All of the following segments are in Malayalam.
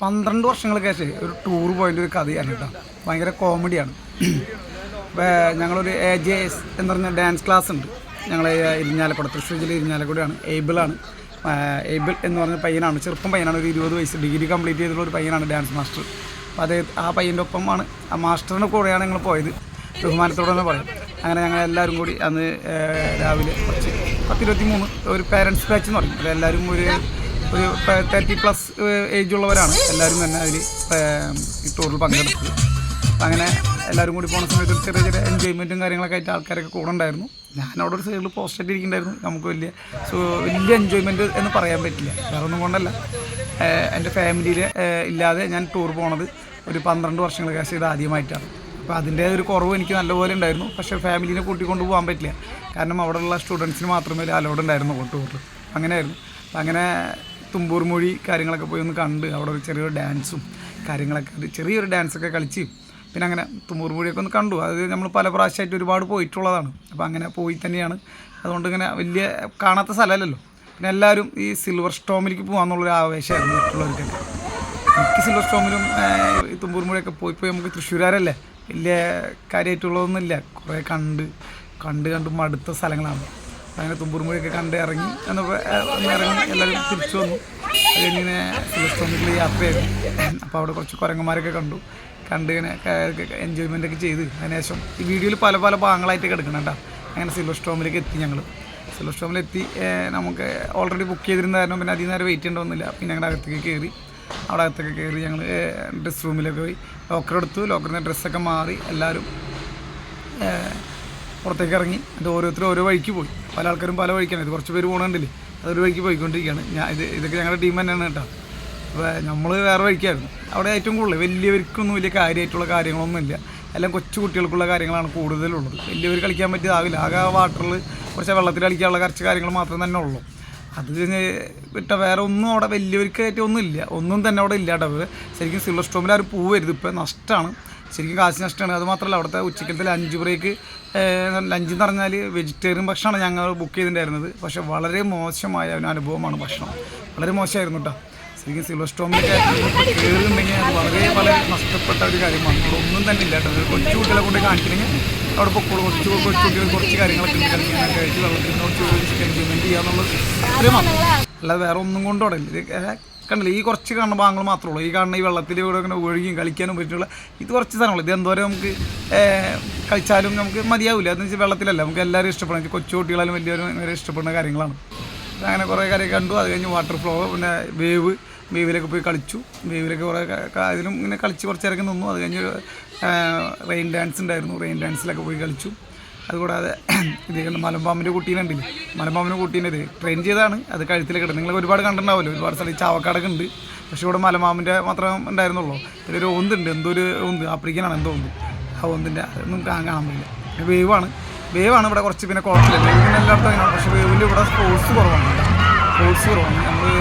12 വർഷങ്ങൾക്ക് ശേഷം ഒരു ടൂർ പോയതിൻ്റെ ഒരു കഥയാണ് കേട്ടോ. ഭയങ്കര കോമഡിയാണ്. ഞങ്ങളൊരു AJS എന്ന് പറഞ്ഞ ഡാൻസ് ക്ലാസ് ഉണ്ട്. ഞങ്ങൾ ഇരിഞ്ഞാലക്കുട, തൃശ്ശൂർ ജില്ല ഇരിഞ്ഞാലക്കുടയാണ്. ഏബിളാണ്. ഏബിൾ എന്ന് പറഞ്ഞ പയ്യനാണ്, ചെറുപ്പം പയ്യനാണ്. ഒരു 20 വയസ്സ് ഡിഗ്രി കംപ്ലീറ്റ് ചെയ്തിട്ടുള്ള ഒരു പയ്യനാണ് ഡാൻസ് മാസ്റ്റർ. അപ്പോൾ ആ പയ്യൻ്റെ ഒപ്പമാണ്, ആ മാസ്റ്ററിൻ്റെ കൂടെയാണ് ഞങ്ങൾ പോയത്. ബഹുമാനത്തോടെ തന്നെ പറയാം. അങ്ങനെ ഞങ്ങൾ എല്ലാവരും കൂടി അന്ന് രാവിലെ 10-23 ഒരു പേരൻസ് ബാച്ച് എന്ന് പറയും. അതെല്ലാവരും ഒരു 30+ ഏജ് ഉള്ളവരാണ് എല്ലാവരും തന്നെ അതിൽ ഈ ടൂറിൽ പങ്കെടുത്തത്. അപ്പം അങ്ങനെ എല്ലാവരും കൂടി പോകുന്ന സമയത്ത് ചെറിയ ചെറിയ എൻജോയ്മെൻറ്റും കാര്യങ്ങളൊക്കെ ആയിട്ട് ആൾക്കാരൊക്കെ കൂടെ ഉണ്ടായിരുന്നു. ഞാനവിടെ ഒരു സൈഡിൽ പോസ്റ്റായിട്ട് ഇരിക്കുന്നുണ്ടായിരുന്നു. നമുക്ക് വലിയ എൻജോയ്മെൻറ്റ് എന്ന് പറയാൻ പറ്റില്ല, വേറെ ഒന്നും കൊണ്ടല്ല. എൻ്റെ ഫാമിലിയിൽ ഇല്ലാതെ ഞാൻ ടൂർ പോണത് ഒരു 12 വർഷങ്ങൾക്ക് ശേഷം ഇത് ആദ്യമായിട്ടാണ്. അപ്പോൾ അതിൻ്റെ ഒരു കുറവ് എനിക്ക് നല്ലപോലെ ഉണ്ടായിരുന്നു. പക്ഷേ ഫാമിലീനെ കൂട്ടിക്കൊണ്ട് പോകാൻ പറ്റില്ല, കാരണം അവിടെയുള്ള സ്റ്റുഡൻസിന് മാത്രമേ അലോഡ് ഉണ്ടായിരുന്നു ടൂറിൽ. അങ്ങനെയായിരുന്നു. അപ്പം അങ്ങനെ തുമ്പൂർ മൊഴി കാര്യങ്ങളൊക്കെ പോയി ഒന്ന് കണ്ട് അവിടെ ഒരു ചെറിയൊരു ഡാൻസും കാര്യങ്ങളൊക്കെ, ചെറിയൊരു ഡാൻസൊക്കെ കളിച്ച് പിന്നെ അങ്ങനെ തുമ്പൂർ മൊഴിയൊക്കെ ഒന്ന് കണ്ടു. അത് നമ്മൾ പല പ്രാവശ്യമായിട്ട് ഒരുപാട് പോയിട്ടുള്ളതാണ്. അപ്പോൾ അങ്ങനെ പോയി തന്നെയാണ്. അതുകൊണ്ട് ഇങ്ങനെ വലിയ കാണാത്ത സ്ഥലമല്ലല്ലോ. പിന്നെ എല്ലാവരും ഈ സിൽവർ സ്റ്റോമിലേക്ക് പോകാമെന്നുള്ളൊരു ആവേശമായിരുന്നു മറ്റുള്ളവർക്കൊക്കെ. എനിക്ക് സിൽവർ സ്റ്റോമിലും ഈ തുമ്പൂർ മൊഴിയൊക്കെ പോയി നമുക്ക് തൃശ്ശൂരാരല്ലേ, വലിയ കാര്യമായിട്ടുള്ളതൊന്നുമില്ല. കുറേ കണ്ട് മടുത്ത സ്ഥലങ്ങളാണ്. അങ്ങനെ തുമ്പൂർ മൊഴിയൊക്കെ കണ്ട് ഇറങ്ങി എല്ലാവരും തിരിച്ചു വന്നു. അത് കഴിഞ്ഞിങ്ങനെ സിൽവർ സ്റ്റോമിലേക്ക് യാത്രയായിരുന്നു. അപ്പോൾ അവിടെ കുറച്ച് കുരങ്ങന്മാരൊക്കെ കണ്ട് ഇങ്ങനെ എൻജോയ്മെൻറ്റൊക്കെ ചെയ്ത് അതിനുശേഷം ഈ വീഡിയോയിൽ പല ഭാഗങ്ങളായിട്ടൊക്കെ എടുക്കണം കേട്ടോ. അങ്ങനെ സിൽവർ സ്റ്റോമിലേക്ക് എത്തി. സിൽവർ സ്റ്റോമിലെത്തി. നമുക്ക് ഓൾറെഡി ബുക്ക് ചെയ്തിരുന്ന കാരണം പിന്നെ അധികം നേരം വെയിറ്റ് ചെയ്യേണ്ടതൊന്നുമില്ല. പിന്നെ ഞങ്ങളുടെ അകത്തൊക്കെ കയറി ഞങ്ങൾ ഡ്രസ് റൂമിലൊക്കെ പോയി ലോക്കറെടുത്തു. ലോക്കറിൽ നിന്ന് ഡ്രസ്സൊക്കെ മാറി എല്ലാവരും പുറത്തേക്ക് ഇറങ്ങി. അത് ഓരോരുത്തരും ഓരോ വഴിക്ക് പോയി. പല ആൾക്കാരും പല വഴിക്കാണ്. ഇത് കുറച്ച് പേര് പോകണുണ്ടല്ലേ, അതൊരു വഴിക്ക് പോയിക്കൊണ്ടിരിക്കുകയാണ്. ഇതൊക്കെ ഞങ്ങളുടെ ടീം തന്നെയാണ് കേട്ടോ. അപ്പോൾ നമ്മൾ വേറെ വഴിക്കായിരുന്നു. അവിടെ ഏറ്റവും കൂടുതൽ വലിയവർക്കൊന്നും വലിയ കാര്യമായിട്ടുള്ള കാര്യങ്ങളൊന്നുമില്ല. എല്ലാം കൊച്ചു കുട്ടികൾക്കുള്ള കാര്യങ്ങളാണ് കൂടുതലുള്ളത്. വലിയവർ കളിക്കാൻ പറ്റിയതാവില്ല. ആകെ വാട്ടറിൽ കുറച്ച് വെള്ളത്തിൽ കളിക്കാനുള്ള കുറച്ച് കാര്യങ്ങൾ മാത്രമേ തന്നെ ഉള്ളൂ. അത് കഴിഞ്ഞ് വിട്ട വേറെ ഒന്നും അവിടെ വലിയവർക്കായിട്ട് ഒന്നും തന്നെ അവിടെ ഇല്ല കേട്ടോ. ശരിക്കും സിൽവർ സ്റ്റോമിൽ ആരും പോവരുത്, ഇപ്പോൾ നഷ്ടമാണ്, ശരിക്കും കാശ് നഷ്ടമാണ്. അതുമാത്രമല്ല അവിടുത്തെ ഉച്ചക്കലത്തെ ലഞ്ച് ബ്രേക്ക്, ലഞ്ച് എന്ന് പറഞ്ഞാൽ വെജിറ്റേറിയൻ ഭക്ഷണമാണ് ഞങ്ങൾ ബുക്ക് ചെയ്തിട്ടുണ്ടായിരുന്നത്. പക്ഷേ വളരെ മോശമായ ഒരു അനുഭവമാണ്. ഭക്ഷണം വളരെ മോശമായിരുന്നു കേട്ടോ. ശരിക്കും സിൽവർ സ്റ്റോമിലൊക്കെ കയറുന്നുണ്ടെങ്കിൽ അത് വളരെ നഷ്ടപ്പെട്ട ഒരു കാര്യമാണ്. അവിടെ ഒന്നും തന്നെ ഇല്ല കേട്ടോ. കൊച്ചു കുട്ടികളെ കൊണ്ട് കാണിക്കണമെങ്കിൽ അവിടെ പൊക്കോളൂ. കൊച്ചു കുട്ടികൾ കുറച്ച് കാര്യങ്ങളൊക്കെ ഉണ്ട് കളിക്കാനൊക്കെ ആയിട്ട്, വെള്ളത്തിൽ കുറച്ച് എൻജോയ്മെൻറ്റ് ചെയ്യാന്നുള്ളത് അത്രയും മാത്രം. അല്ലാതെ വേറെ ഒന്നും കൊണ്ടും അവിടെ ഇല്ല. കണ്ടില്ല, ഈ കുറച്ച് കാണുന്ന ഭാഗങ്ങൾ മാത്രമേ ഉള്ളൂ. ഈ കാണുന്ന ഈ വെള്ളത്തിൽ ഇവിടെ ഇങ്ങനെ ഒഴുകിയും കളിക്കാനും പറ്റുള്ള ഇത് കുറച്ച് സ്ഥലങ്ങൾ. ഇത് എന്തോരം നമുക്ക് കളിച്ചാലും നമുക്ക് മതിയാവില്ല. അതെന്ന് വെച്ചാൽ വെള്ളത്തിലല്ല, നമുക്ക് എല്ലാവരും ഇഷ്ടപ്പെടുന്നത്, കൊച്ചു കുട്ടികളാലും വലിയവരും വരെ ഇഷ്ടപ്പെടുന്ന കാര്യങ്ങളാണ്. അങ്ങനെ കുറേ കാര്യമൊക്കെ കണ്ടു. അത് കഴിഞ്ഞ് വാട്ടർ ഫ്ലോ, പിന്നെ വേവിലൊക്കെ പോയി കളിച്ചു. വേവിലൊക്കെ കുറേ അതിലും ഇങ്ങനെ കളിച്ച് കുറച്ച് നേരമൊക്കെ നിന്നു. അത് കഴിഞ്ഞ് റെയിൻ ഡാൻസ് ഉണ്ടായിരുന്നു. റെയിൻ ഡാൻസിലൊക്കെ പോയി കളിച്ചു. അതുകൂടാതെ ഇത് മലമ്പാമ്പിൻ്റെ കുട്ടീനുണ്ടല്ലേ, മലമ്പാമ്പിൻ്റെ കുട്ടീനെ ഇത് ട്രെയിൻ ചെയ്താണ്. അത് കഴുത്തിലൊക്കെ ഇടും. നിങ്ങൾ ഒരുപാട് കണ്ടിട്ടുണ്ടാവുമല്ലോ, ഒരുപാട് സ്ഥലം ചാവക്കാടൊക്കെ ഉണ്ട്. പക്ഷേ ഇവിടെ മലമ്പാമ്പിൻ്റെ മാത്രം ഉണ്ടായിരുന്നുള്ളൂ. ഇതിലൊരു ഒന്നുണ്ട്, ഒന്ത് ആഫ്രിക്കനാണ് എന്തോ ഒന്ന്. ആ ഒന്നിൻ്റെ അതൊന്നും കാണാൻ പറ്റില്ല. വേവാണ് ഇവിടെ കുറച്ച്. പിന്നെ കുഴപ്പമില്ല, വേവിന് എല്ലായിടത്തും അങ്ങനെയാണ്. പക്ഷേ വേവിൽ ഇവിടെ സ്പോർട്സ് കുറവാണ്. നമ്മൾ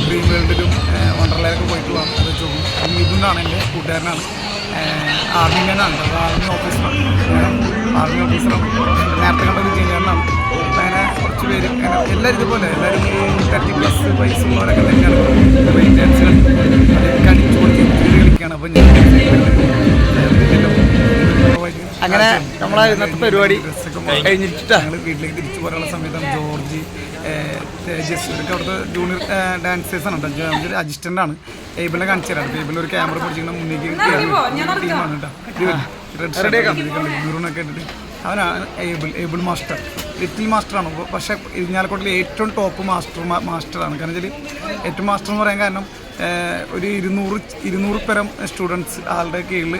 ഡ്രീം വേൾഡിലും വണ്ടർലയിലൊക്കെ പോയിട്ട് പോകാം. അത് ചോദിക്കും. ഇതുകൊണ്ടാണ് എൻ്റെ കൂട്ടുകാരനാണ്, ആർമി മാനാണ്, ആർമി ഓഫീസറാണ്. നേരത്തെ കണ്ട ഒരു ജീനിയറിനാണ്. അങ്ങനെ കുറച്ച് പേര് എല്ലാവരും ഇതുപോലെ എല്ലാവരും 30+ വയസ്സുള്ളവരൊക്കെ തന്നെയാണ് റെയിൻ ഡാൻസ് കളിച്ചു കളിക്കുകയാണ്. അപ്പം അങ്ങനെ നമ്മളെ ഇന്നത്തെ പരിപാടി കഴിഞ്ഞിട്ടാണ് ഞങ്ങൾ വീട്ടിലേക്ക് തിരിച്ചു പോരാനുള്ള സമയത്താണ് ജോർജ്, തേജസ് ഇവരൊക്കെ അവിടുത്തെ ജൂനിയർ ഡാൻസേഴ്സാണ് കേട്ടോ. അസിസ്റ്റൻ്റാണ്. ഏബിളിനെ കാണിച്ചു തരാം. ഏബിളിൽ ഒരു ക്യാമറ പിടിച്ചിട്ട് മുന്നേക്ക് ടീമാണ് കേട്ടോ. ഗുരുനൊക്കെ ഇട്ടിട്ട് അവനാണ് ഏബിൾ മാസ്റ്റർ, ലിറ്റിൽ മാസ്റ്ററാണ്. പക്ഷേ ഇരിഞ്ഞാലക്കുടയിലെ ഏറ്റവും ടോപ്പ് മാസ്റ്ററാണ്. കാരണം വെച്ചാൽ ഏറ്റവും മാസ്റ്റർ എന്ന് പറയാൻ കാരണം ഒരു 200 പരം സ്റ്റുഡൻസ് ആളുടെ കീഴിൽ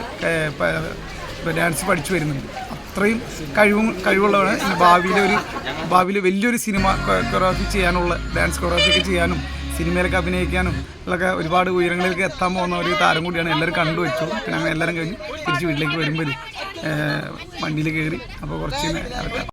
ഡാൻസ് പഠിച്ചു വരുന്നുണ്ട്. അത്രയും കഴിവുള്ളവരാണ്. ഭാവിയിൽ വലിയൊരു സിനിമ കൊറിയോഗ്രാഫി ചെയ്യാനുള്ള, ഡാൻസ് കൊറിയോഗ്രാഫി ചെയ്യാനും സിനിമയിലൊക്കെ അഭിനയിക്കാനും ഉള്ളൊക്കെ ഒരുപാട് ഉയരങ്ങളിലേക്ക് എത്താൻ പോകുന്ന ഒരു താരം കൂടിയാണ്. എല്ലാവരും കണ്ടുവച്ചു. പിന്നെ അങ്ങനെ എല്ലാവരും കഴിഞ്ഞ് തിരിച്ച് വീട്ടിലേക്ക് വരുമ്പോൾ വണ്ടിയിൽ കയറി. അപ്പോൾ കുറച്ച്